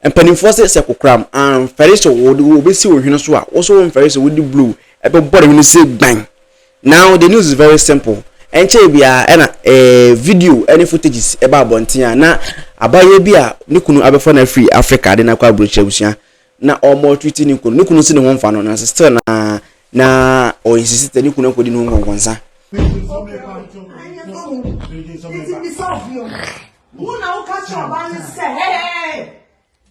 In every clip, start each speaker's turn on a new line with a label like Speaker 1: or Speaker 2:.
Speaker 1: and penny forces se kokram and ferris wo be see ohwene so a wo so ferris wo di blue e be body no say bang. Now the news is very simple. Enche bia na video any footages eba abontia na abaye bia ne kunu abefo na free Africa de na kwa brocha busia na omo tweet ni kunu si ne ho mfa no na still na o insist ni kunu akodi no ngongonsa.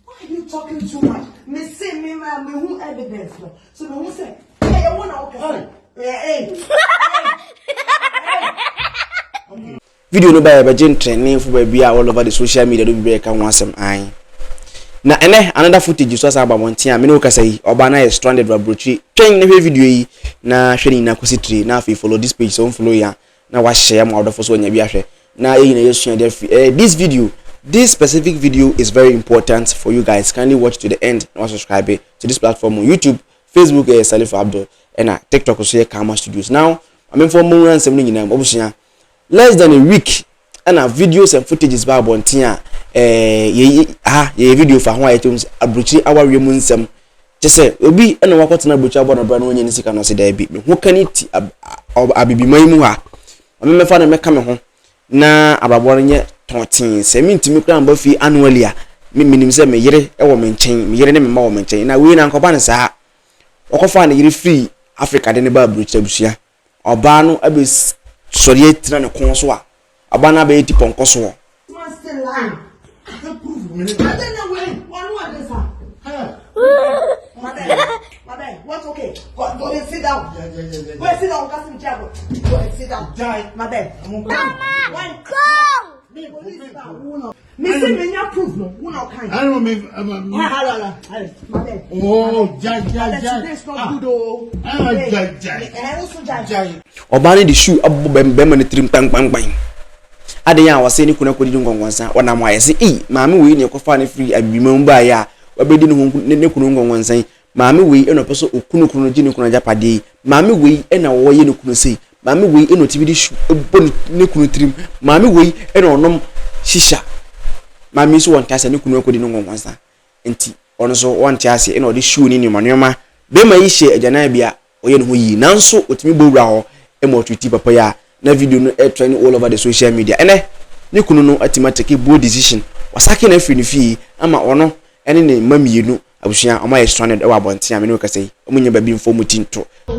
Speaker 2: Why are you talking too much? Me say me who evidence no. So me who say hey you wanna okay. Hey.
Speaker 1: Video no by Virgin training for baby all over the social media do be kan wasem an. Na another footage so asa abamонtia me no ka say oba na is stranded rabrochi. Twen na video yi na hwe ni na kosi tree na afi follow this page so follow ya na wa share mo odofo so nya bi ahwe. Na eyi na yesu this specific video is very important for you guys. Kindly watch to the end and subscribe to this platform on YouTube, Facebook, Salif Abdul, and TikTok also Kama Studios. Now, I'm informed more than 7 years. Less than a week, and videos and footages by Bontia. Video for how items abruchi our remunsem. Just say, Obi and a wakot na butcher born a brand one and second or say, who can it abibi maimuha? I remember father me come home. Na ababonye 13 se mi ntimi kra mba fi annually a mi minim se me yire e wo menchen mi yire ne me ma wo menchen na we na nkoba ne saa okofa na yire free Africa de ne ba brucha busia oba no abe sori etina ne kon so a oba na be tipon so
Speaker 2: what's okay? Go and sit down. Go and sit down. Go and sit down. My bad. Mama, go. Me say me nya proof no. Who no kind?
Speaker 3: I don't mean.
Speaker 2: My bad.
Speaker 3: Oh, jai.
Speaker 2: That's not good oh.
Speaker 3: Jai.
Speaker 2: Also jai.
Speaker 1: Obani the shoe abu bem ne trim bang. Ade ya wase ni kuna kodi ngongonsa ona mo ayese maami we ne kofa ne free abimam ba ya wabedi ne kunu ngongonsa maami we eno peso okunu ji ne kunu japade maami we ena wo ye ne kunu sei maami we eno tibidi shoe ebon ne kunu trim maami we eno onom shisha maami so won kasa ne kunu kodi ngongonsa enti ono so won tiase eno de shoe ni manoma be ma yihye agana bia oye ne ho yi nanso otimi bowura ho e mo tweet papa ya na video no trending all over the social media ene ne kunu no atima take bold decision wasake na free ni fi ama ono ene ne mamienu abusuan oma ye stranded e wa bontia me no ka sei omunye ba bi mfo mutinto
Speaker 4: now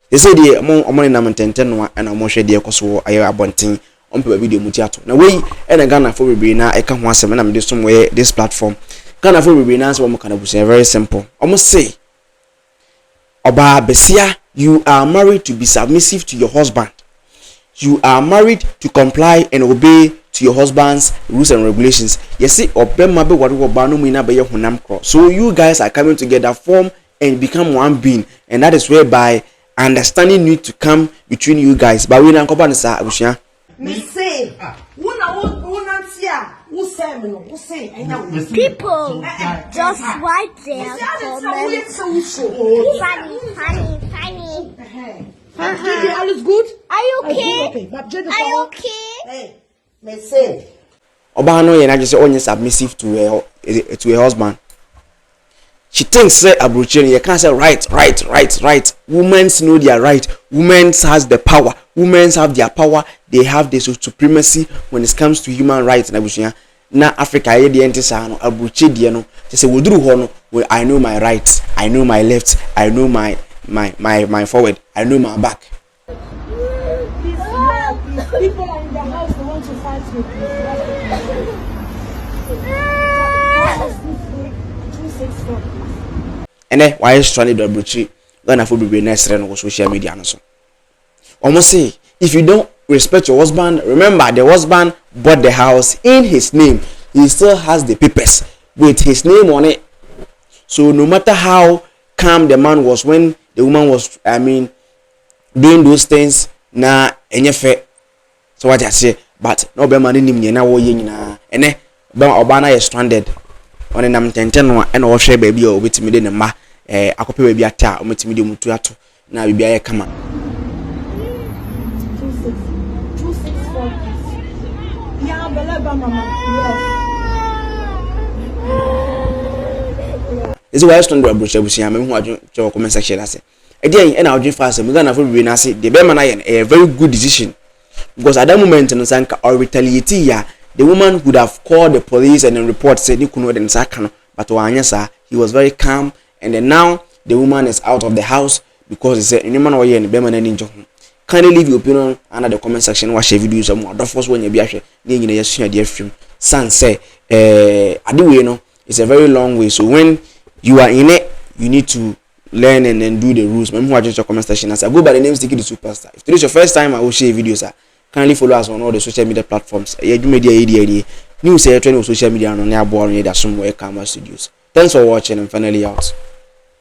Speaker 1: they say the omo na mantenten no na omo hwe de ekoso aye abonten on pe video mutiato na wey e na Ghana for bebre na e ka ho asem na me de som we this platform Ghana for bebre na so mo kana busia very simple almost say oba besia you are married to be submissive to your husband, you are married to comply and obey to your husband's rules and regulations. Yes, see obema be what oba no mu na be ye honam cross. So you guys are coming together, form and become one being, and that is whereby understanding need to come between you guys. But we na nkoba nsa abusia
Speaker 2: me say, who say me no, who say,
Speaker 5: people just write their comments. Funny.
Speaker 2: All is good?
Speaker 5: Are you okay?
Speaker 2: Okay.
Speaker 5: Are you okay?
Speaker 2: Hey, me say.
Speaker 1: oba no ye na just only submissive to her husband. She thinks say abrocheni you can't say right. Women know their right. Women has the power. Women have their power. They have the supremacy when it comes to human rights na abusuan na Africa ye de entisa no abroche de no say woduru ho no I know my right, I know my left, I know my forward, I know my back.
Speaker 2: People are in the house they want to fight with me.
Speaker 1: And then why is trying to abroche Ghana for be next on social media no so. Almost say if you don't respect your husband, remember the husband bought the house in his name. He still has the papers with his name on it. So no matter how calm the man was when the woman was, doing those things, na enyefe. So what I say, but no be man nim nyina wo ye nyina. Ene be obana is stranded. On nam tenten no and o hwe baby o betimi de ne ma akope we bi ata o metimi de mutu ato na bibia ye kama.
Speaker 2: Yeah, beleba mama.
Speaker 1: Is why stand we brush abusia me hu adwo che comment section ase. Again and adwo fa ase me Ghana for we na ase the be man a very good decision because at that moment no sanka or retaliate ya the woman would have called the police and then report said ni kunu den saka no but wanyesa he was very calm and then now the woman is out of the house because he said any man wo ye ni be man ani njo. Kindly leave your opinion under the comment section wa share videos am do force when you be ahwe ni nyina yesu ade afim san say ade we no it's a very long way so when you are in it you need to learn and then do the rules. Remember watch your comment section as I go by the name Sticky the Superstar. If this is your first time I will share videos kindly follow us on all the social media platforms. News say trend social media on near board and some way camera studios. Thanks for watching and finally out.